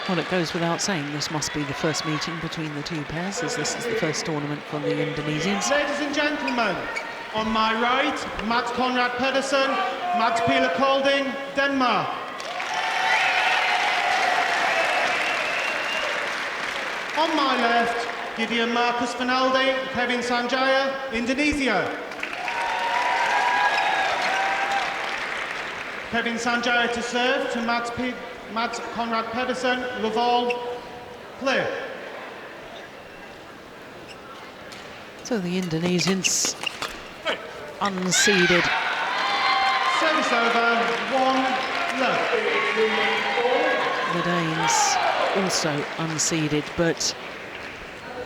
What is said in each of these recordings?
Well, it goes without saying this must be the first meeting between the two pairs, as this is the first tournament for the Indonesians. Ladies and gentlemen, on my right, Mats Conrad-Petersen, Mats Pieler Kolding, Denmark. On my left, Gideon Marcus Fernaldi, Kevin Sanjaya, Indonesia. Kevin Sanjaya to serve to Mats Conrad-Petersen, Laval, clear. So the Indonesians unseeded. Service over, 1 love. The Danes also unseeded, but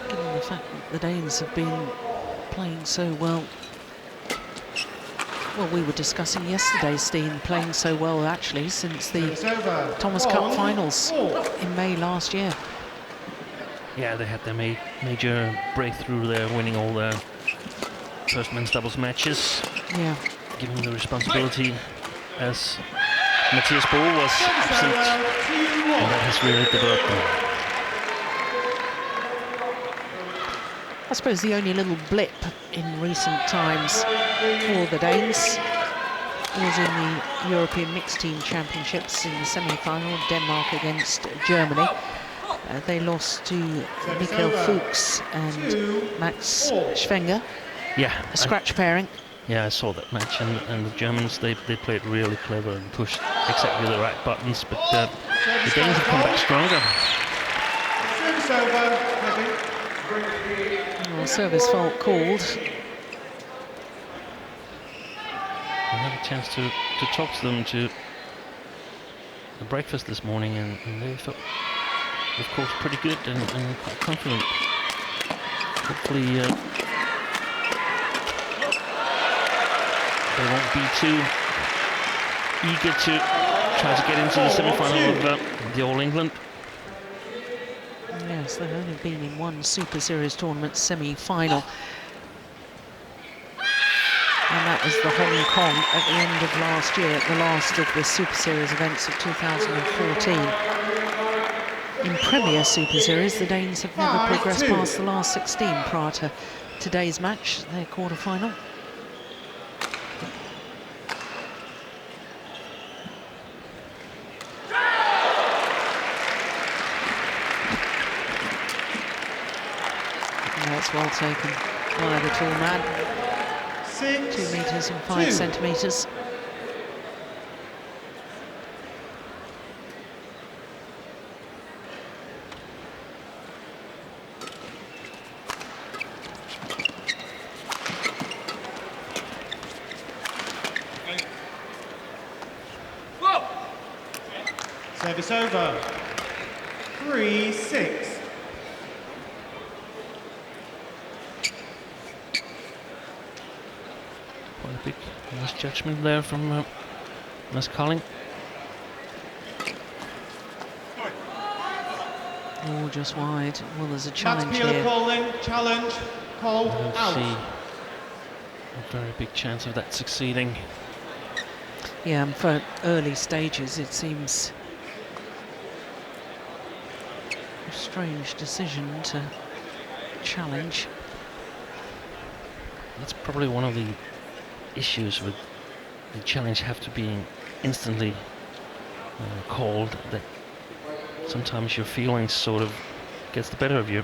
given the fact that the Danes have been playing so well, well, we were discussing yesterday, Steen, playing so well actually since the Thomas Cup finals in May last year. Yeah, they had their major breakthrough there, winning all their first men's doubles matches. Yeah. Given the responsibility as Matthias Ball was absent, and that has really developed them. I suppose the only little blip in recent times for the Danes was in the European Mixed Team Championships in the semi-final, Denmark against Germany. They lost to Michael Fuchs and Max Schwenger. Yeah, a scratch pairing. Yeah, I saw that match, and the Germans, they played really clever and pushed exactly the right buttons, but the Danes have come back stronger. Service over, well, service fault called. I had a chance to talk to them to the breakfast this morning, and they felt, of course, pretty good and quite confident. Hopefully they won't be too eager to try to get into the semi-final of the All England. Yes, they've only been in one Super Series tournament semi-final. And that was the Hong Kong at the end of last year, the last of the Super Series events of 2014. In Premier Super Series, the Danes have never progressed past the last 16 prior to today's match, their quarter-final. That's well taken by the tall man. 2 meters and 5 centimeters. Service over. 3-6. Quite a big misjudgment there from Miss Kolding. Oh, just wide. Well, there's a challenge here. Kolding, challenge, called out. See a very big chance of that succeeding. Yeah, and for early stages, it seems a strange decision to challenge. That's probably one of the issues with the challenge have to be instantly called, that sometimes your feelings sort of gets the better of you.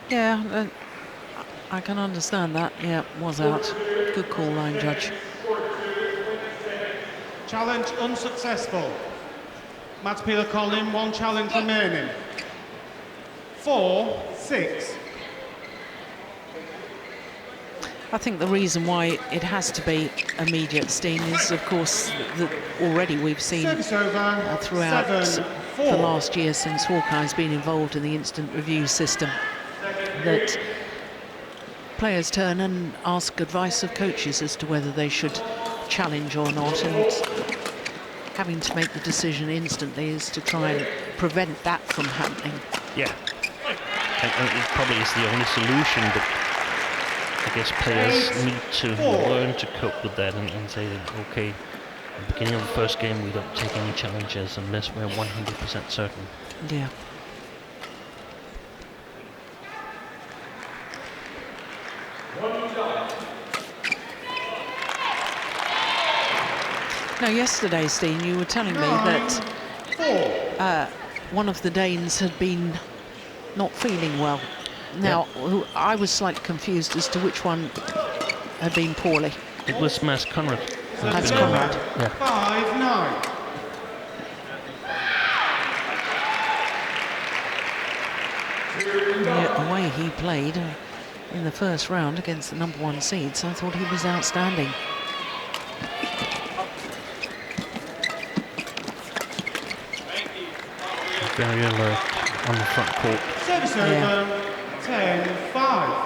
Yeah, I can understand that. Yeah, was out. Good call, line judge. Challenge unsuccessful. Mats Pieler Kolding, 1 challenge remaining. 4-6. I think the reason why it has to be immediate, Steen, is of course that already we've seen throughout the last year since Hawkeye's been involved in the instant review system that players turn and ask advice of coaches as to whether they should challenge or not, and having to make the decision instantly is to try and prevent that from happening. Yeah, and it probably is the only solution, but I guess players need to learn to cope with that and say that, okay, the beginning of the first game, we don't take any challenges unless we're 100% certain. Yeah. Now, yesterday, Steen, you were telling me that one of the Danes had been not feeling well. Now, I was slightly confused as to which one had been poorly. It was Mads Conrad. That's Conrad. Yeah. 5-9. Yeah, the way he played in the first round against the #1 seeds, I thought he was outstanding. Very alert on the front court. Service over, 10-5.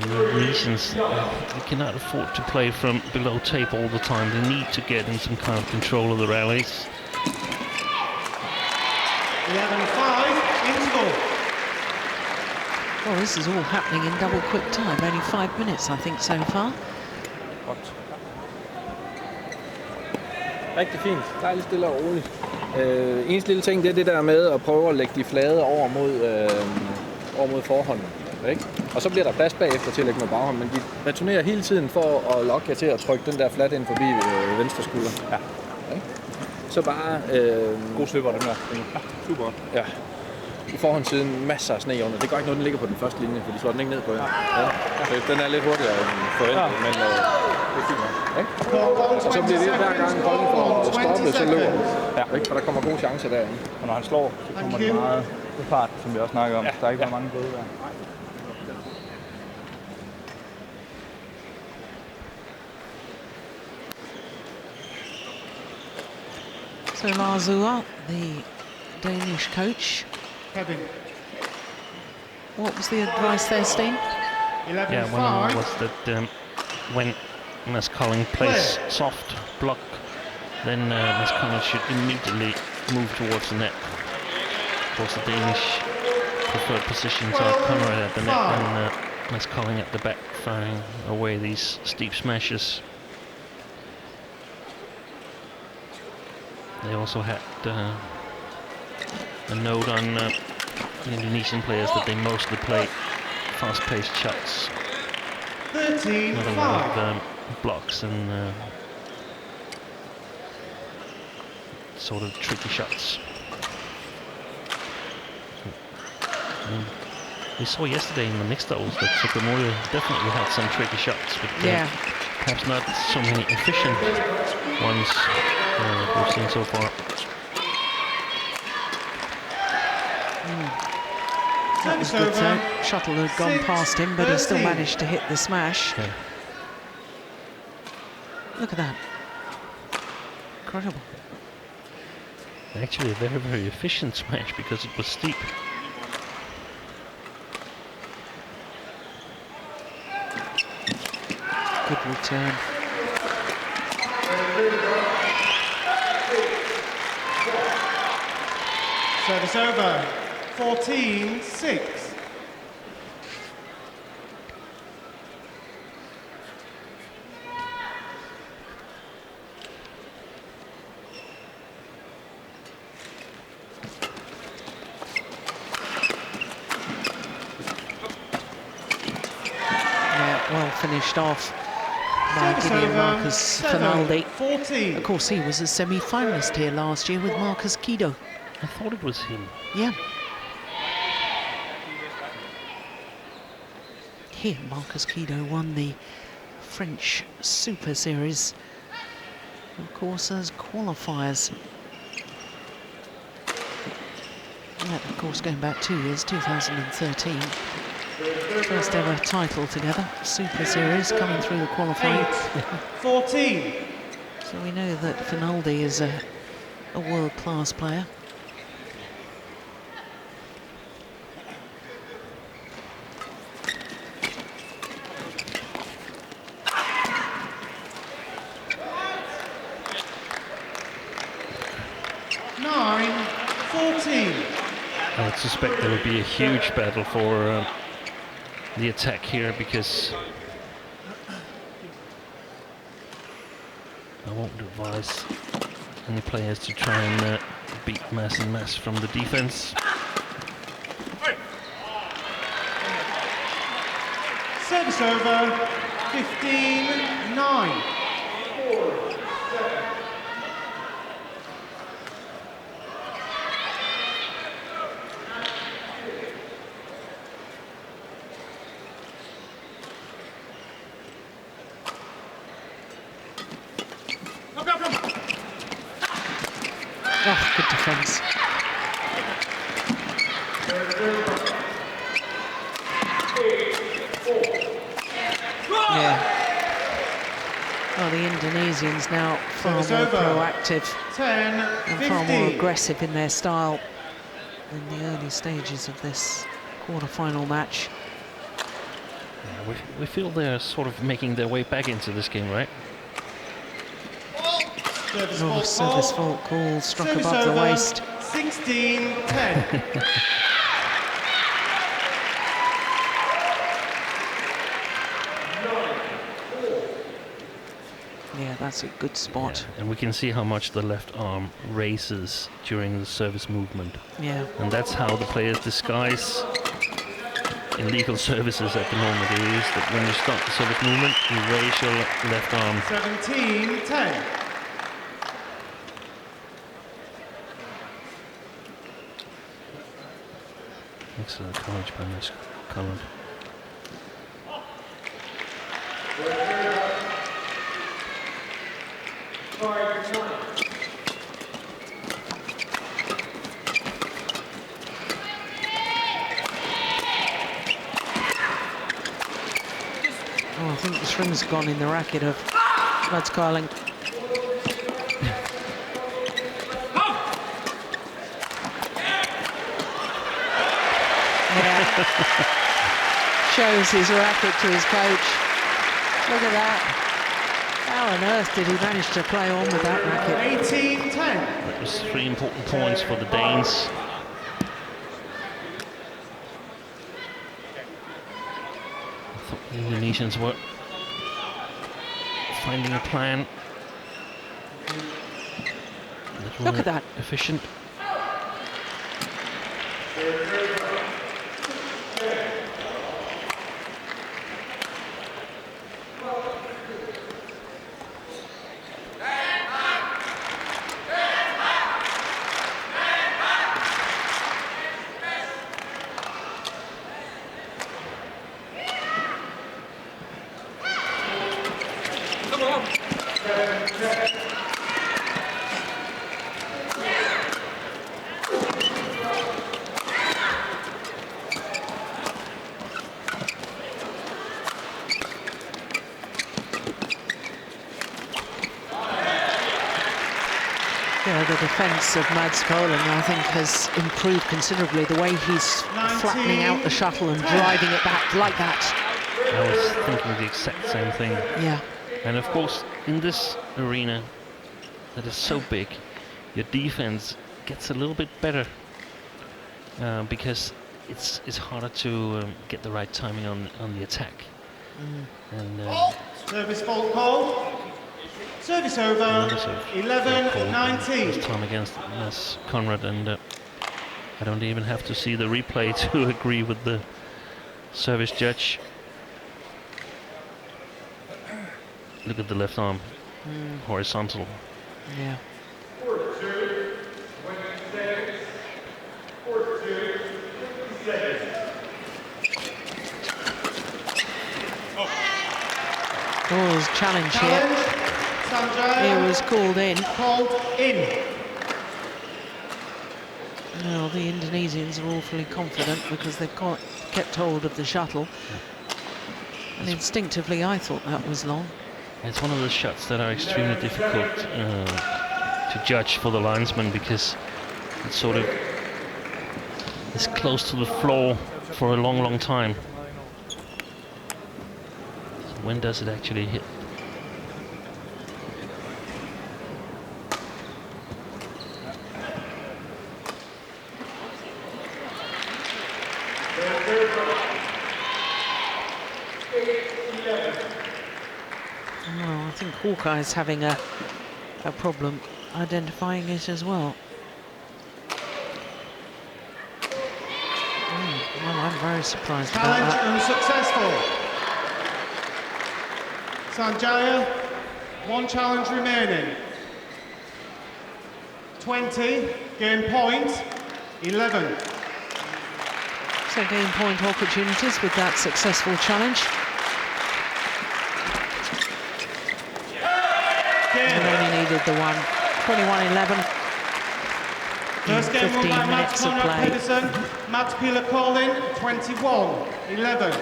The reasons they cannot afford to play from below tape all the time. They need to get in some kind of control of the rallies. 11-5, interval. Well, this is all happening in double quick time. Only 5 minutes, I think, so far. Godt. Rigtig fint. Dejligt stille og roligt. Eneste lille ting, det er det der med at prøve at lægge de flade over mod forhånden. Ikke? Og så bliver der plads bagefter til at lægge med baghånden, men de returnerer hele tiden for at lokke jer til at trykke den der flat ind forbi venstre skulder. Ja. Ikke? Så bare... God slipper den der. Ja, super. Ja. I forhåndssiden masser af sne under. Det gør ikke noget, den ligger på den første linje, for de slår den ikke ned på jer. Ja. Så den er lidt hurtigere end forventet, men det er fint nok. Ikke? Og så bliver det hver gang bolden får stoppet, så løber den. Ja. Ikke? For der kommer gode chancer derinde. Og når han slår, så kommer det meget i fart, som vi også snakker om. Ja. Der er ikke så mange både der. So Lars Uhr, the Danish coach. Kevin. What was the advice there, Steen? 11-5. Yeah, one was that when Mads Kolding plays soft block, then Mads Kolding should immediately move towards the net. Of course, the Danish preferred positions are Conrad at the net and Mads Kolding at the back, firing away these steep smashes. They also had a note on the Indonesian players that they mostly play fast-paced shots. 13-5. Not a lot of blocks and sort of tricky shots. We saw yesterday in the mixed doubles that Sukamuljo definitely had some tricky shots, but perhaps not so many efficient ones we've seen so far. That was good though. Shuttle had gone past him, but he still managed to hit the smash. Yeah. Look at that. Incredible. Actually a very, very efficient smash because it was steep. Good return. Service over, 14-6. Yeah, well finished off by Gideon Marcus Fernaldi. Of course, he was a semi-finalist here last year with Marcus Kido. I thought it was him. Yeah. Here, Marcus Kido won the French Super Series, of course, as qualifiers. That, of course, going back 2 years, 2013. First ever title together, Super Series, coming through the qualifying. 14. So we know that Fernaldi is a world-class player. I would suspect there would be a huge battle for the attack here, because I won't advise any players to try and beat mass and mass from the defense. Service over, 15-9. Oh, good defence. Yeah. Well, the Indonesians now far more proactive and far more aggressive in their style in the early stages of this quarter-final match. Yeah, we feel they're sort of making their way back into this game, right? Oh, service fault call, struck above the waist. 16-10. Yeah, that's a good spot. Yeah, and we can see how much the left arm raises during the service movement. Yeah. And that's how the players disguise illegal services at the moment. It is that when you start the service movement, you raise your left arm. 17-10. Excellent coverage by Miss Conrad. Oh, I think the string's gone in the racket of Mads Kolding. Shows his racket to his coach. Look at that. How on earth did he manage to play on with that racket? 18-10. That was 3 important points for the Danes. I thought the Indonesians were finding a plan. Look at that. Efficient. The defence of Mads Kolding, I think, has improved considerably. The way he's flattening out the shuttle and driving it back like that. I was thinking the exact same thing. Yeah. And of course, in this arena that is so big, your defense gets a little bit better because it's harder to get the right timing on the attack. And Service fault call. Service over, 11-19. this time against Miss Conrad, and I don't even have to see the replay to agree with the service judge. Look at the left arm, horizontal. Yeah. Oh, there's a challenge here. Sanjaya. He was called in. Called in. Well, the Indonesians are awfully confident because they've kept hold of the shuttle. And instinctively, I thought that was long. It's one of the shots that are extremely difficult to judge for the linesman because it's sort of is close to the floor for a long, long time. So when does it actually hit? think Hawkeye's having a problem identifying it as well. Well, I'm very surprised about that. Challenge unsuccessful. Sanjaya, 1 challenge remaining. 20, game point, 11. So game point opportunities with that successful challenge. And only needed the one. 21-11. First game won 15 by minutes of play. Conrad-Petersen, Pieler Kolding, 21-11.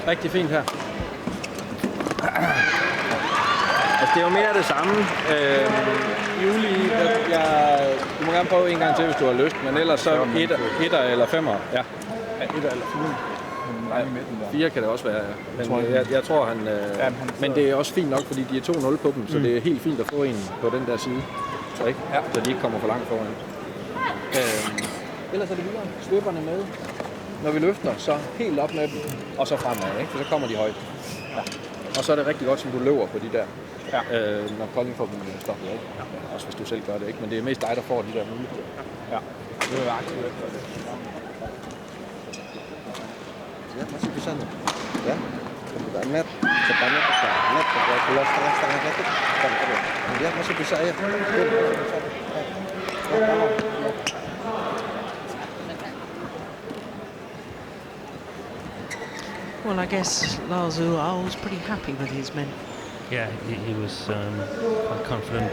Rigtig fint her. Altså, det er jo mere det samme. Juli, du må gerne prøve en gang til, hvis du har lyst, men ellers så etter eller femmer. Ja. Etter eller 4. Nej, 4 kan det også være, ja. Men jeg tror, han... men det er også fint nok, fordi de er 2-0 på dem, så det er helt fint at få en på den der side. Så, ikke? Ja. Så de ikke kommer for langt foran. Ellers er det videre. Svøberne med. Når vi løfter, så helt op med dem, og så fremad, ikke? For så kommer de højt. Ja. Og så er det rigtig godt, som du løber på de der, når Kolding får dem stoppet, ikke? Ja. Også hvis du selv gør det, ikke? Men det er mest dig, der får de der muligheder. Ja. Det er aktivt. Ya, masih bisa nih. Ya. Kemudian net, depannya tegak, net, bola setengah net, dia masih bisa ya. Well, I guess Lars Ual was pretty happy with his men. Yeah, he was quite confident.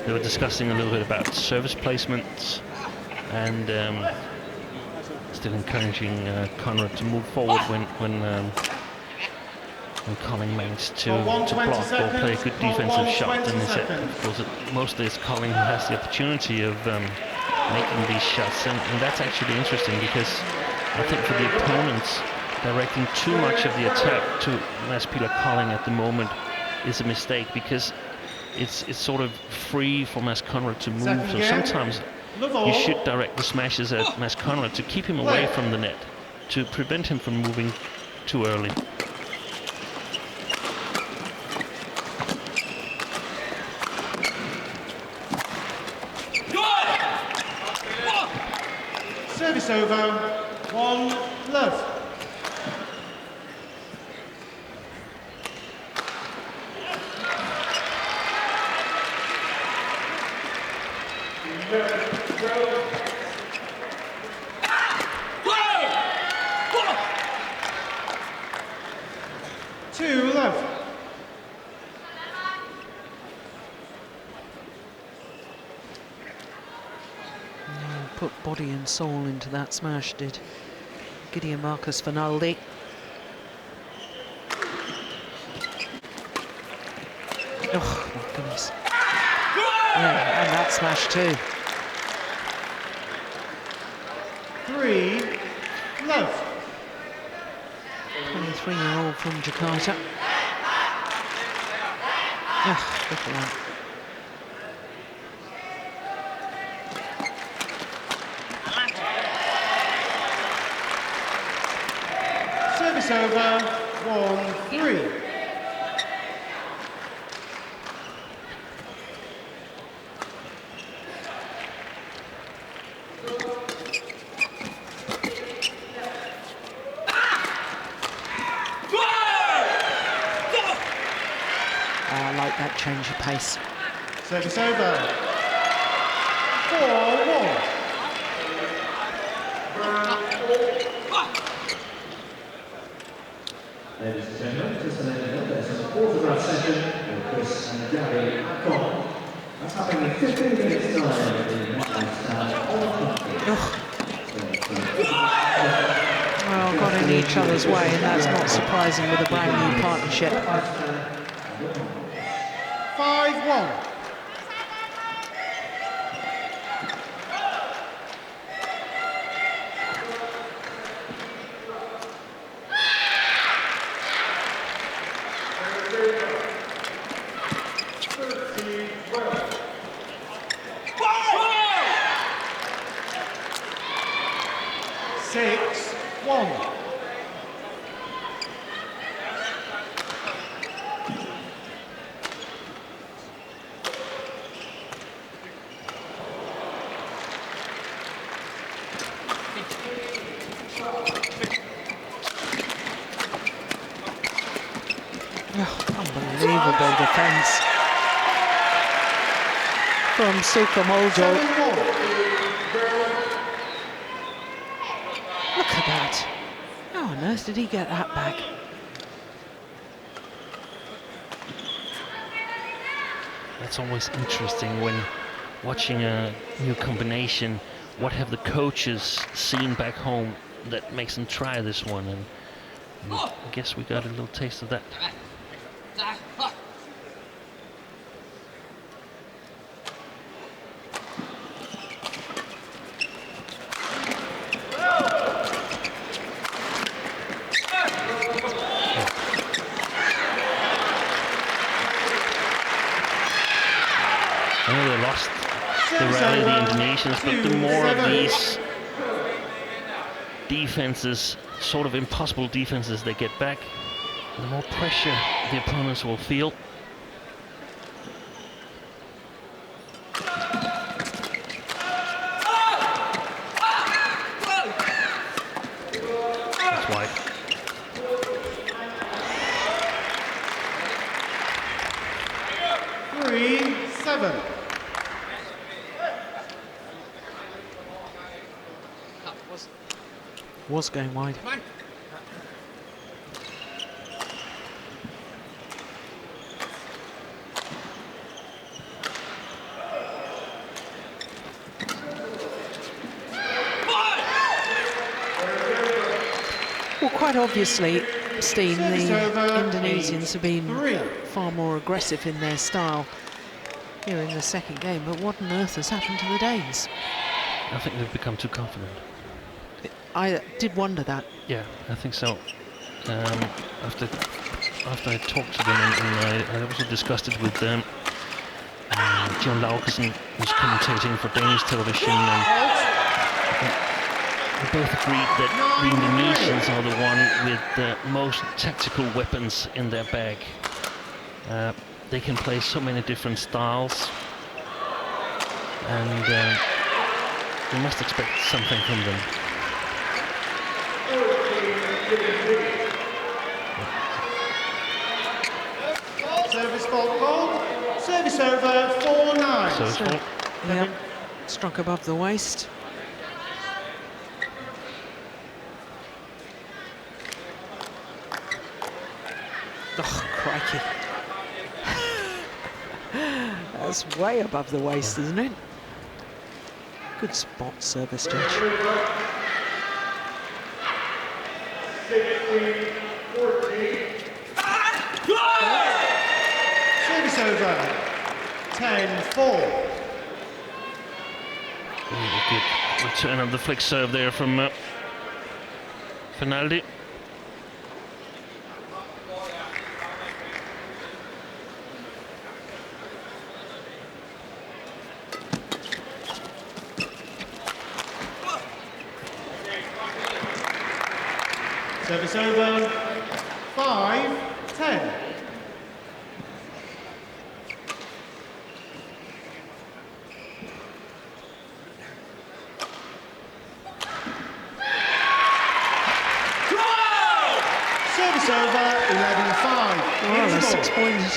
They were discussing a little bit about service placements and still encouraging Conrad to move forward when Kolding managed to block or play a good defensive shot. And he said, of course, mostly it's Kolding who has the opportunity of making these shots, and that's actually interesting because I think for the opponents, directing too much of the attack to Pieler Kolding at the moment is a mistake because it's sort of free for Conrad to move. So sometimes you should direct the smashes at Conrad to keep him away from the net, to prevent him from moving too early. Service over, 1-love. Put body and soul into that smash, did Gideon Marcus Fernaldi. Oh my goodness. Yeah, and that smash too. 3-love. 23-year-old from Jakarta. Oh, look at that. Service over, 1-3. I like that change of pace. Service over, 4-1. Ladies and gentlemen, just to let you know, there's an autograph session with Chris and Gary Akon. That's happening in 15 minutes time at the Well, got in each other's way, and that's not surprising with a brand new partnership. 5-1. 6-1. Unbelievable defence from Sukamuljo. Look at that. How on earth did he get that back? That's always interesting when watching a new combination. What have the coaches seen back home that makes them try this one? And I guess we got a little taste of that. I know they lost the rally, the Indonesians, but the more of these defenses, sort of impossible defenses they get back, the more pressure the opponents will feel. That's wide. Seven. Was going wide. Well, quite obviously, Steen, the Indonesians have been far more aggressive in their style here in the second game, but what on earth has happened to the Danes? I think they've become too confident. I did wonder that. Yeah, I think so. After I talked to them, and I also discussed it with them, John Laugesen was commentating for Danish television, and we both agreed that the Indonesians are the one with the most tactical weapons in their bag. They can play so many different styles, and we must expect something from them. Service fault goal. Service over 4-9. Service fault. Yeah, struck above the waist. Oh, crikey. That's way above the waist, isn't it? Good spot, service judge. Service over 10-4. Really good return of the flick serve there from Fernaldi. Service over 5-10. Service over 11-5. Well, a 6-point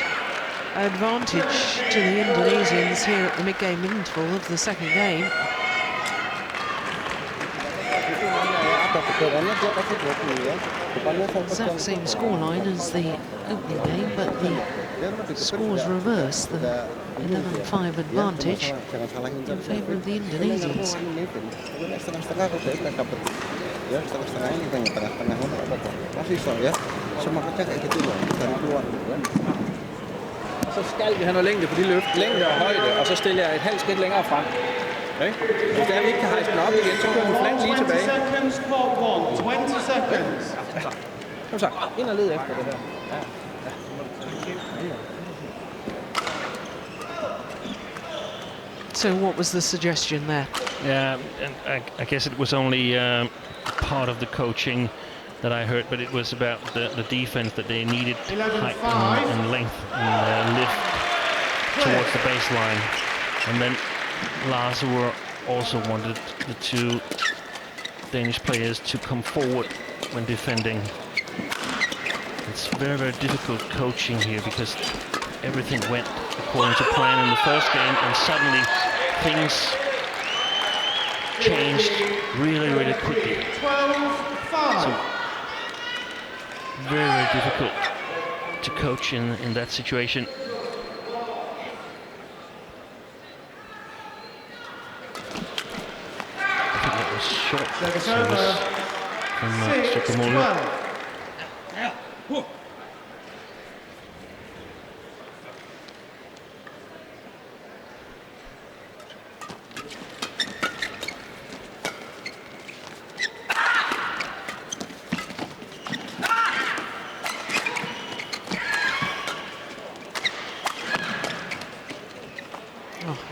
advantage to the Indonesians here at the mid-game interval of the second game. Exact same scoreline as the opening game, but the scores reverse, the 11-5 advantage in favour of the Indonesians. Og så skal vi have noget længde på de løft, længde og højde, og så stiller jeg et halvt skridt længere frem. Okay? Hvis der vi ikke kan hejse den op igen, så kører vi flank lige tilbage. 20 seconds, court 1, 20 seconds. Kom så, ind og led efter det her. Ja. So what was the suggestion there? Yeah, and I guess it was only part of the coaching that I heard, but it was about the defense, that they needed height and length and lift towards the baseline. And then Lars also wanted the two Danish players to come forward when defending. It's very, very difficult coaching here because everything went according to plan in the first game, and suddenly things changed really, really quickly. 12-5. So very, very difficult to coach in that situation. I think that was short service from Sukamuljo.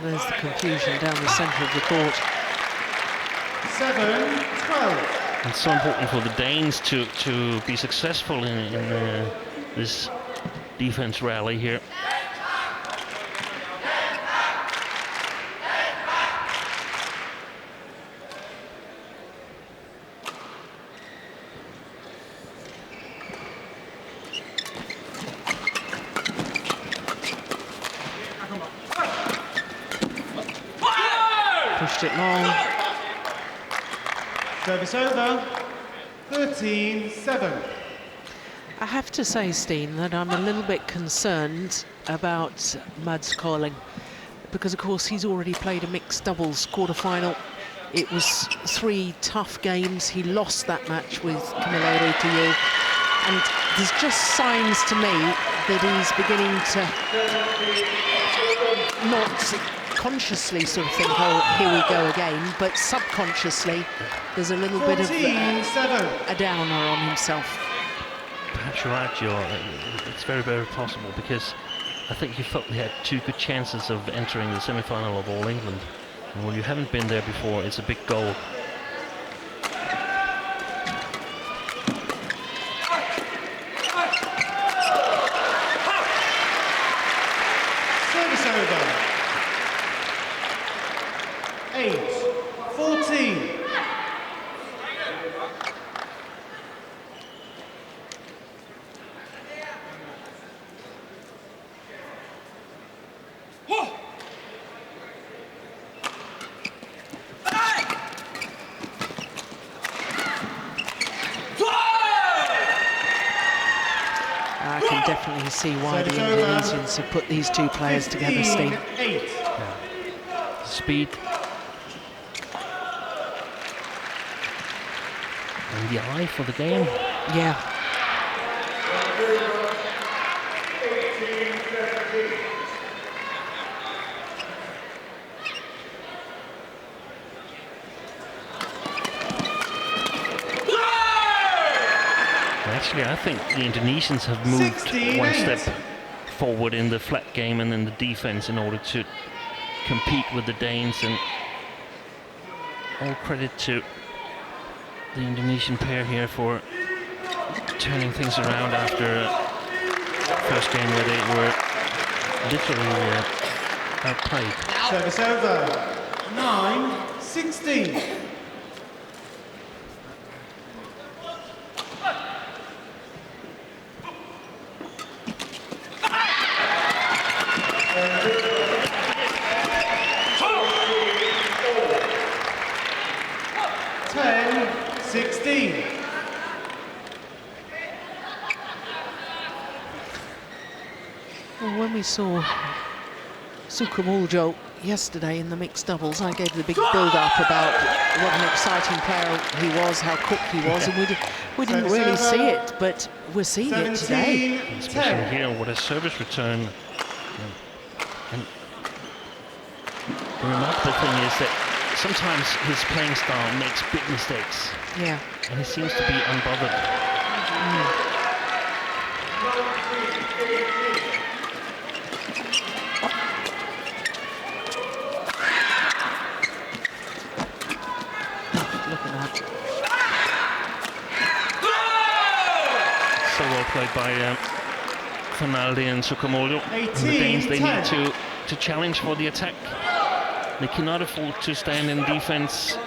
There's the confusion down the centre of the court. 7-12. It's so important for the Danes to be successful in this defense rally here. Pushed it long. Service over. 13-7. I have to say, Steen, that I'm a little bit concerned about Mads Kolding, because of course he's already played a mixed doubles quarter-final. It was 3 tough games. He lost that match with Camilleri to you, and there's just signs to me that he's beginning to not consciously sort of think, oh, here we go again, but subconsciously there's a little bit of a downer on himself. Perhaps you're right, Joe. It's very, very possible, because I think he felt he had 2 good chances of entering the semi-final of All England. And when you haven't been there before, it's a big goal. Service over. 8-14. I can definitely see why the Indonesians have put these 2 players together, Steve. 8. Speed. And the eye for the game. Yeah. Actually, I think the Indonesians have moved 16-8. one step forward in the flat game and in the defense in order to compete with the Danes, and all credit to the Indonesian pair here for turning things around after first game where they were literally outplayed. Service over. 9-16. Well, when we saw Sukamuljo yesterday in the mixed doubles, I gave the big build-up about what an exciting player he was, how quick he was, and we didn't really see it, but we're seeing it today. Especially here, what a service return. And the remarkable thing is that sometimes his playing style makes big mistakes. Yeah. And he seems to be unbothered. well played by Fernaldi and Sukamuljo. And the Danes, they need to challenge for the attack. They cannot afford to stand in defense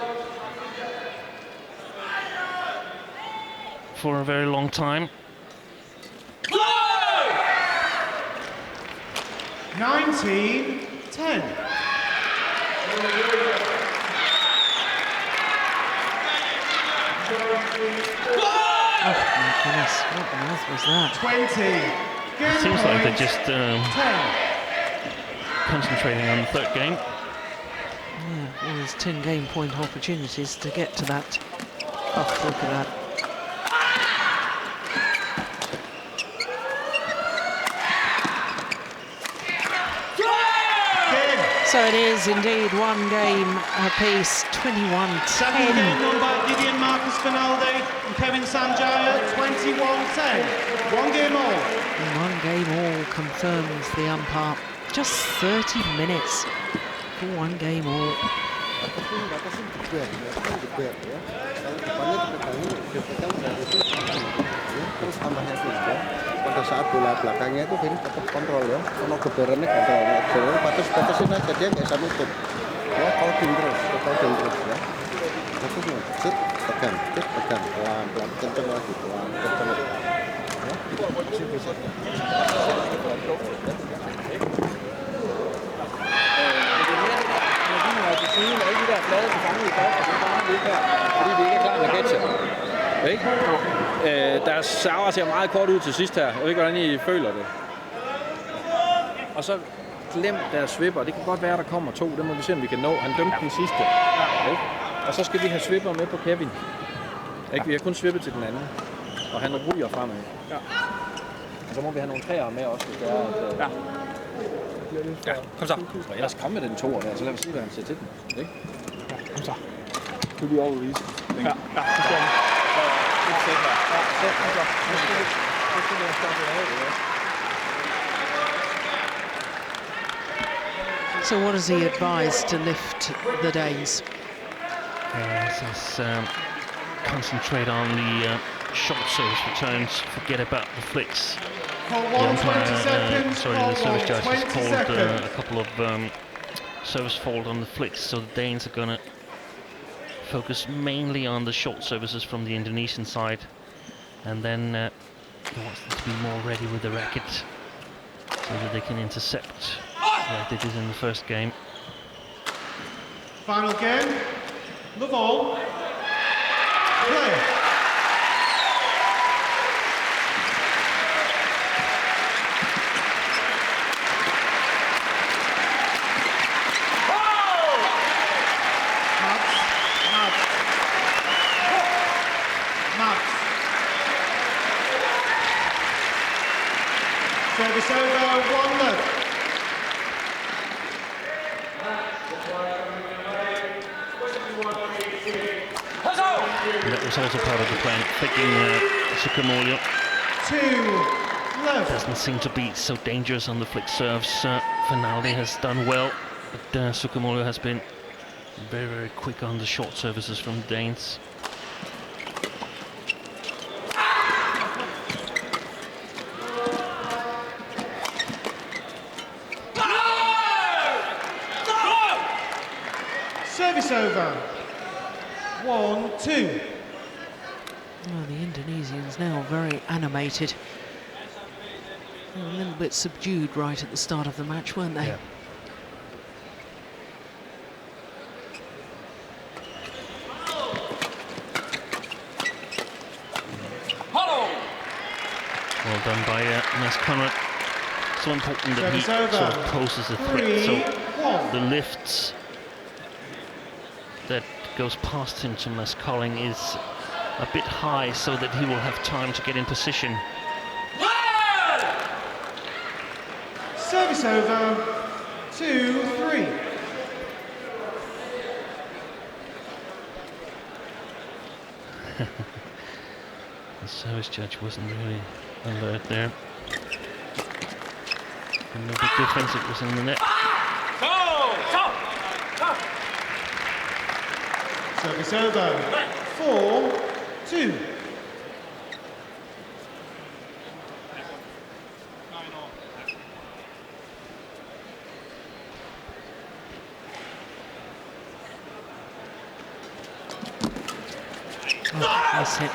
for a very long time. 19-10. Oh my goodness, what on earth was that? 20. It seems like they're just concentrating on the third game. Yeah, well, there's 10 game point opportunities to get to that. Oh, look at that. So it is indeed one game apiece, 21-10. Second game won by Gideon, Marcus Fernaldi and Kevin Sanjaya, 21-10. One game all. And one game all confirms the umpire. Just 30 minutes for one game all. Pada saat bola belakangnya itu Vin tetap kontrol ya, kalau geberannya kontrol, geberannya batas-batasin aja dia nggak bisa nutup, ya Kolding terus ya, terus sit pegang, pelan-pelan, kenceng lagi, kenceng lagi, ya, bisa. Deres server ser meget kort ud til sidst her. Jeg ved ikke, hvordan I føler det. Og så glem deres svipper. Det kan godt være, der kommer 2. Det må vi se, om vi kan nå. Han dømte den sidste. Ikke? Og så skal vi have svipper med på Kevin. Ikke? Vi har kun svippet til den anden. Og han ryger fremad. Ja. Og så må vi have nogle træer med også, hvis det er, at... Ja, kom så. Og ellers kom med den 2'er der, så lad os se, hvad han ser til den. Ikke? Ja, kom så. Du vil overbevise. Ja, det skal vi. So what does he advise to lift the Danes? He says concentrate on the short service returns, forget about the flicks. The umpire, the service judge has called a couple of service fault on the flicks, so the Danes are going to focus mainly on the short services from the Indonesian side, and then he wants them to be more ready with the racket so that they can intercept like they did in the first game. Final game, the ball, play. Service over, 1 love. That was also part of the plan, picking Sukamuljo. 2 love. Doesn't seem to be so dangerous on the flick serves. Fernaldi has done well, but Sukamuljo has been very, very quick on the short services from the Danes. Service over. 1-2. Oh, the Indonesians now very animated. They were a little bit subdued right at the start of the match, weren't they? Yeah. Well done by Mads Conrad. So important that he sort of poses a threat. So the lifts that goes past him to Mads Kolding is a bit high, so that he will have time to get in position. Service over. 2-3. The service judge wasn't really alert there. And no big difference, it was in the net. Service over. 4-2. Oh, nice hit.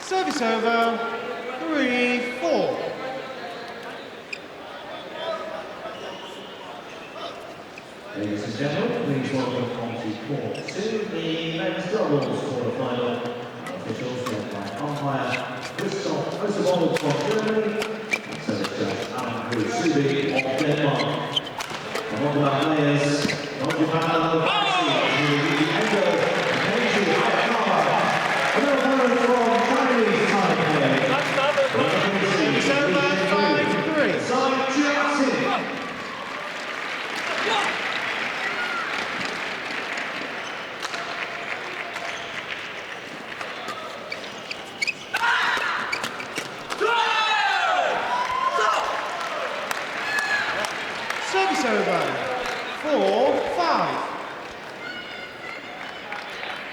Service over, 3-4. Ladies and gentlemen, please welcome onto court 2 the men's doubles quarterfinal. Officials led by umpire Christoph Osterwald from Germany and service judge Alan Subi of Denmark. Among our players, from Japan, Gideon, another from Chinese Taipei. Service over, 5-3. Sanjaya. Service over, 4-5.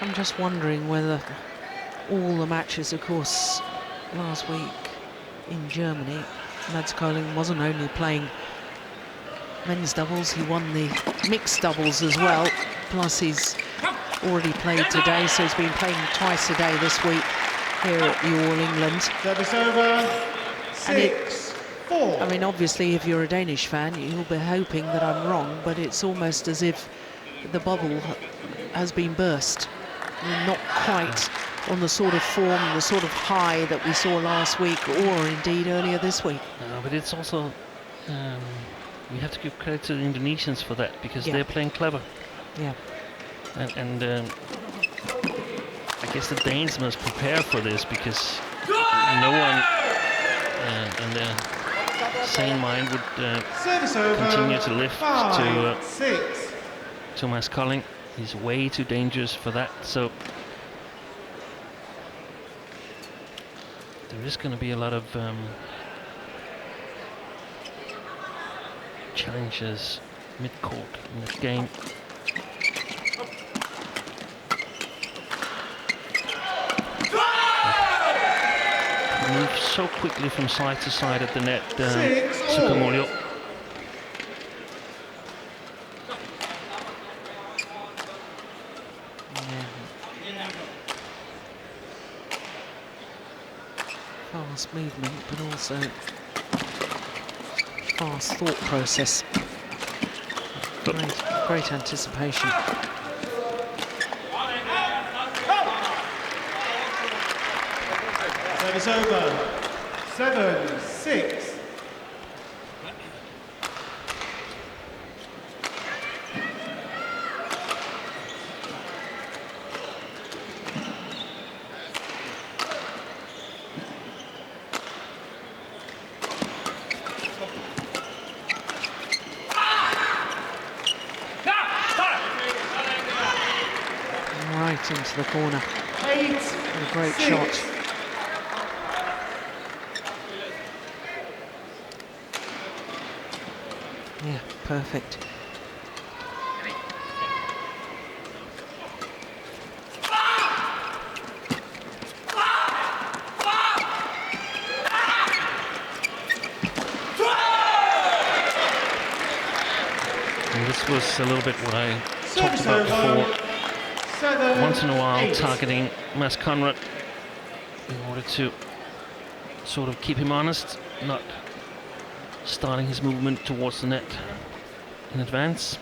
I'm just wondering whether all the matches, of course, last week in Germany, Mads Kolding wasn't only playing men's doubles, he won the mixed doubles as well. Plus he's already played today, so he's been playing twice a day this week here at All England. Service over, 6-4. I mean, obviously, if you're a Danish fan, you'll be hoping that I'm wrong, but it's almost as if the bubble has been burst. Not quite on the sort of form, the sort of high that we saw last week, or indeed earlier this week. But it's also, we have to give credit to the Indonesians for that, because they're playing clever. Yeah. And I guess the Danes must prepare for this, because no one in their sane mind would continue to lift to Mads Kolding. He's way too dangerous for that, so there is going to be a lot of challenges mid-court in this game. Moves so quickly from side to side at the net, Sukamuljo. Fast movement, but also fast thought process. Great anticipation. Service over, 7-6. Right into the corner. 8-6. A great shot. Yeah, perfect. And this was a little bit what I talked about before. Once in a while, targeting Mads Conrad in order to sort of keep him honest, not starting his movement towards the net in advance.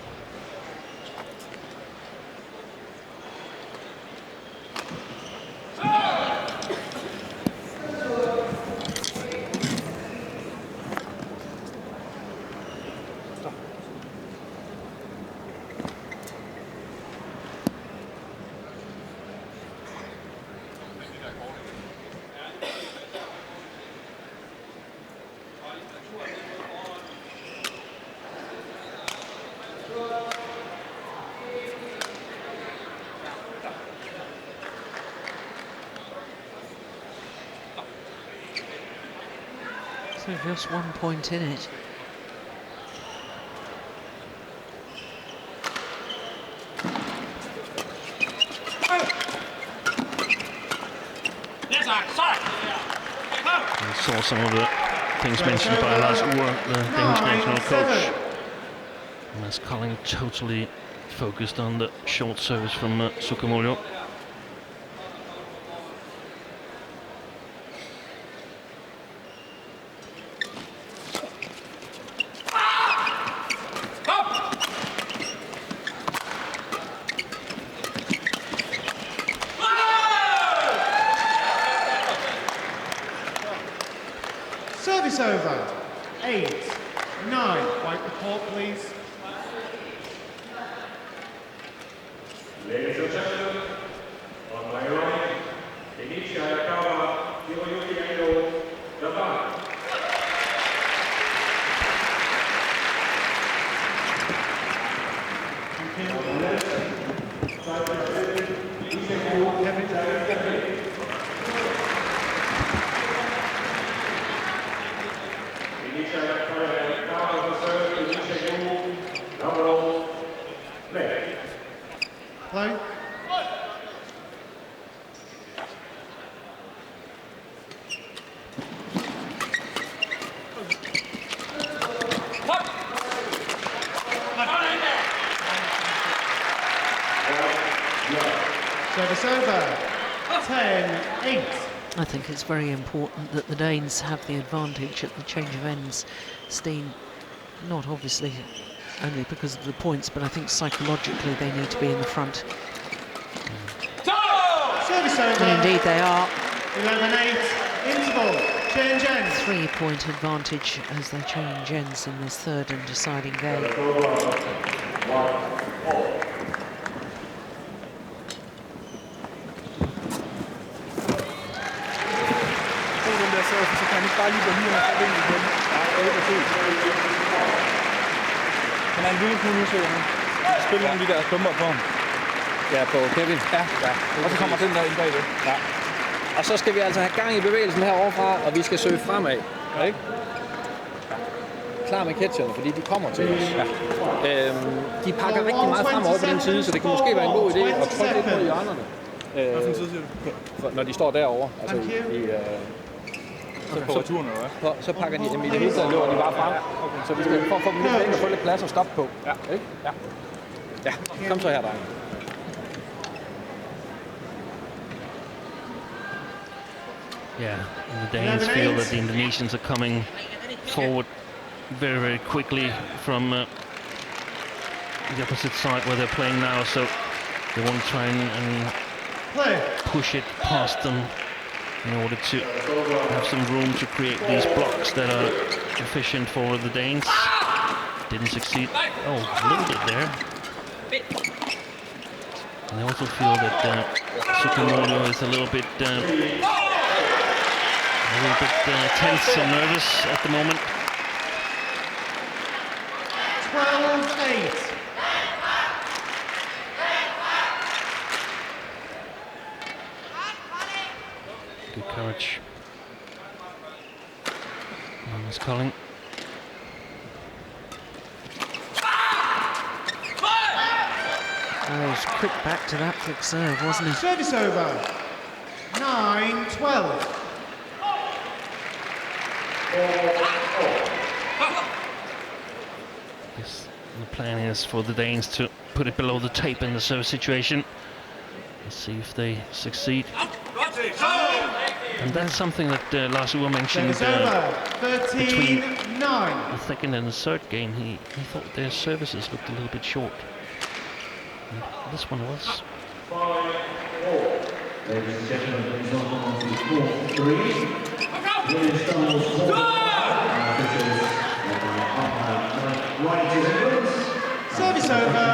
So just 1 point in it. We saw some of the things mentioned by Lars Ure, the Danish national coach. Mads Kolding totally focused on the short service from Sukamuljo. Service over. 8-9. Wipe the court, please. Ladies and gentlemen, on my right, Kenichi Hayakawa, Hiroyuki Endo, Japan. Play. Service over. 10-8. I think it's very important that the Danes have the advantage at the change of ends. Steen, not obviously only because of the points, but I think psychologically they need to be in the front. Service over. And indeed they are. 11-8. Interval. Change ends. 3-point advantage as they change ends in this third and deciding game. Så kan han ikke bare lige gå lige og få den igen. Nej, det er ikke fint. Han er en lille smule usøger nu. Spiller nogle af de der klumper på ham. Ja, på Kevin. Ja. Og så kommer den der ind bagved. Ja. Og så skal vi altså have gang i bevægelsen heroverfra, og vi skal søge fremad. Ja. Ikke? Klar med catcherne, fordi de kommer til os. Ja. De pakker rigtig meget fremover på den side, så det kan måske være en god idé at trykke lidt mod hjørnerne. Hvilken side siger du? Når de står derovre. Altså så pakker de dem i det hele taget, løber de bare frem. Okay. Så vi skal for at få dem lidt væk og få lidt plads at stoppe på. Ja. Ikke? Ja. Ja, kom så her, drenge. Yeah, and the Danes feel that the Indonesians are coming forward very, very quickly from the opposite side where they're playing now, so they want to try and push it past them in order to have some room to create these blocks that are efficient for the Danes. Didn't succeed. Oh, a little bit there. And I also feel that Sukamuljo is a little bit tense and nervous at the moment. 12-8. Good courage. He's calling. Oh, he's quick back to that flick serve, wasn't he? Service over. 9-12. Yes, the plan is for the Danes to put it below the tape in the serve situation. Let's see if they succeed. And that's something that Lars Uwe mentioned between the second and the third game. He thought their services looked a little bit short. And this one was. Ladies and gentlemen, please welcome on to court 3. Williams doubles Service over.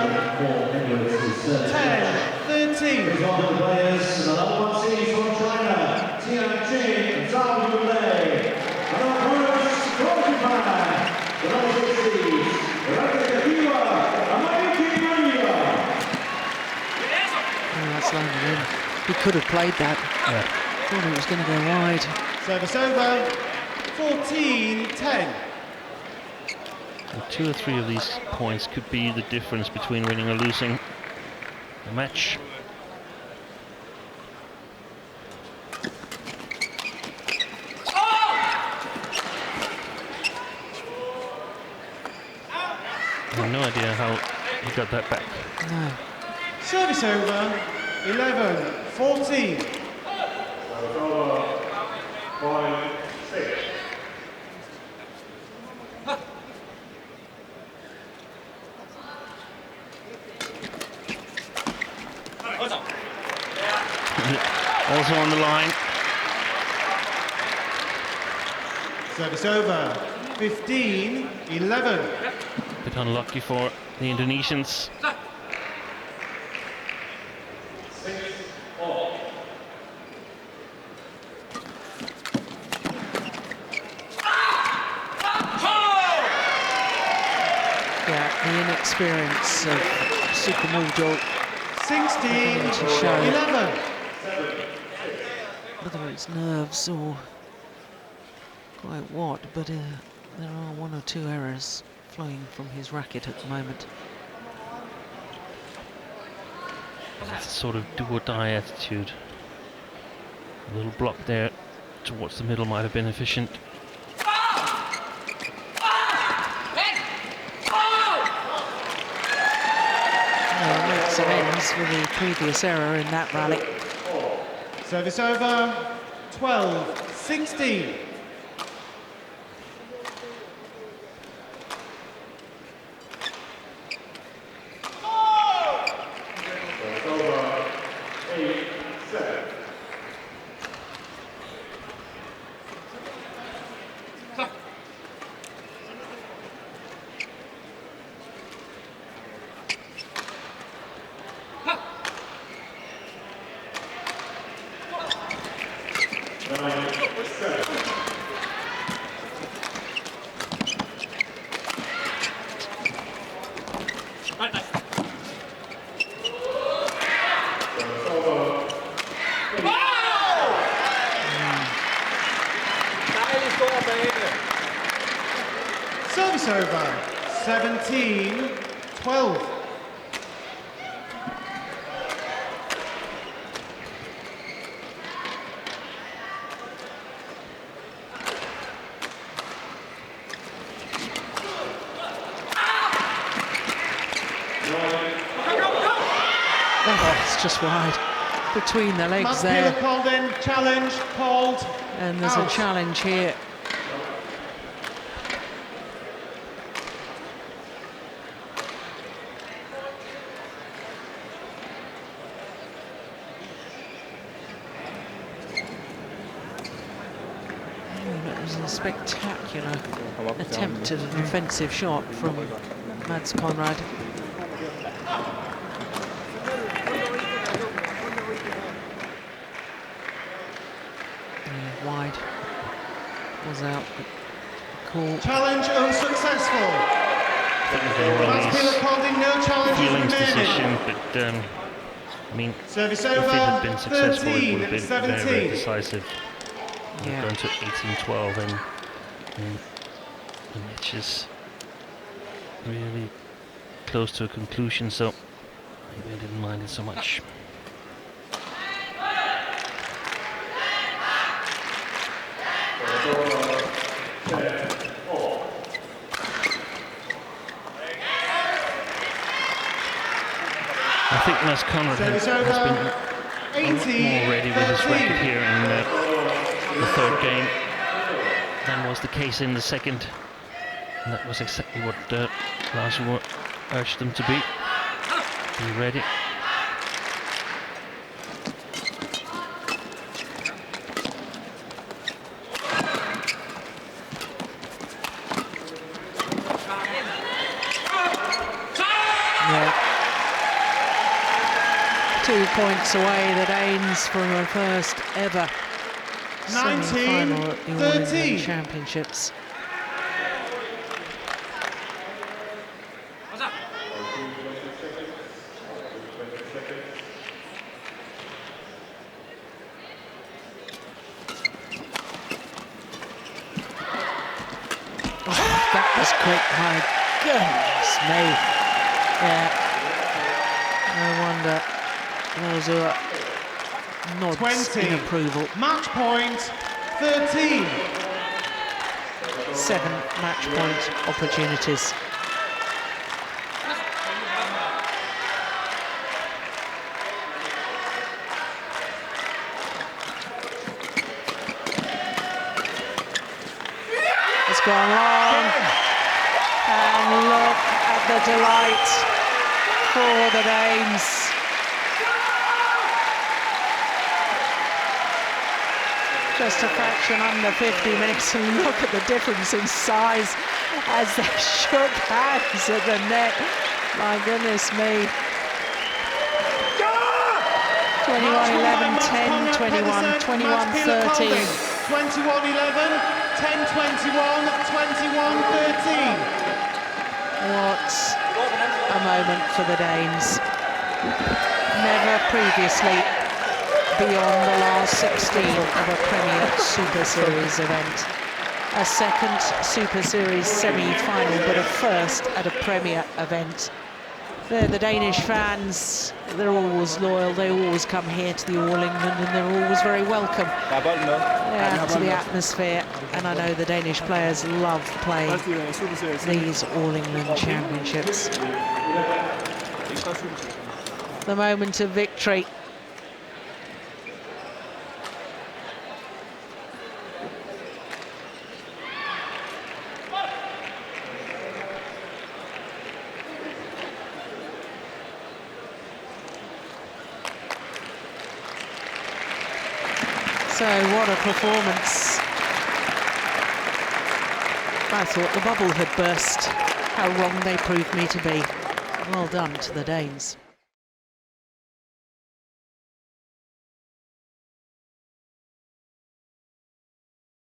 10-13. Please welcome the players, the number 1 seed from China, Tianjin and Zhao Yulei. And our opponents, quarterfinals, the number 6 seeds, Rakatakiwa and Mayuki Mania. Oh, that's landed in. He could have played that. Yeah. Thought he was going to go wide. Service over. 14-10. 2 or 3 of these points could be the difference between winning or losing the match. I have no idea how he got that back. No. Service over, 11-14. Also on the line. Service over, 15-11. Bit unlucky for the Indonesians. Yeah, the inexperience of Sukamuljo 16-11. whether it's nerves or quite what, but there are one or two errors flowing from his racket at the moment. That's a sort of do-or-die attitude. A little block there towards the middle might have been efficient. Well, makes amends for the previous error in that rally. Service over, 12-16. Service over, 17-12. Oh, it's just wide between the legs there. Pieler called in, challenge called. And there's out. a challenge here. It was a spectacular attempt at an offensive shot from Mads Conrad. Wide was out. Cool. Challenge unsuccessful. Mads Pieler called in, no challenges Feelings remaining. decision, but I mean, Service if it over, had been successful, it would have been 13-17. very decisive. Yeah. Going to 18-12, and the match is really close to a conclusion, so maybe I didn't mind it so much. I think Mads Conrad has been a lot more ready with his racket here in the third game than was the case in the second. And that was exactly what Larsen urged them to be. Be ready. Yeah. 2 points away, the Danes, from a first ever semi-final at the YONEX World Championships. Oh, that was quick, my goodness me. Yeah. No wonder those are nods 20. in approval. Match point, 13. 7 match point opportunities. gone long. And look at the delight for the Danes. Just a fraction under 50 minutes, and look at the difference in size as they shook hands at the net. My goodness me. 21-11, 10-21, 21-13. 21-11, 10-21, 21-13. What a moment for the Danes. Never previously beyond the last 16 of a Premier Super Series event. A second Super Series semi-final, but a first at a Premier event. They're the Danish fans. They're always loyal. They always come here to the All England, and they're always very welcome to the atmosphere. And I know the Danish players love playing these All England Championships. The moment of victory. So what a performance. I thought the bubble had burst. How wrong they proved me to be. Well done to the Danes.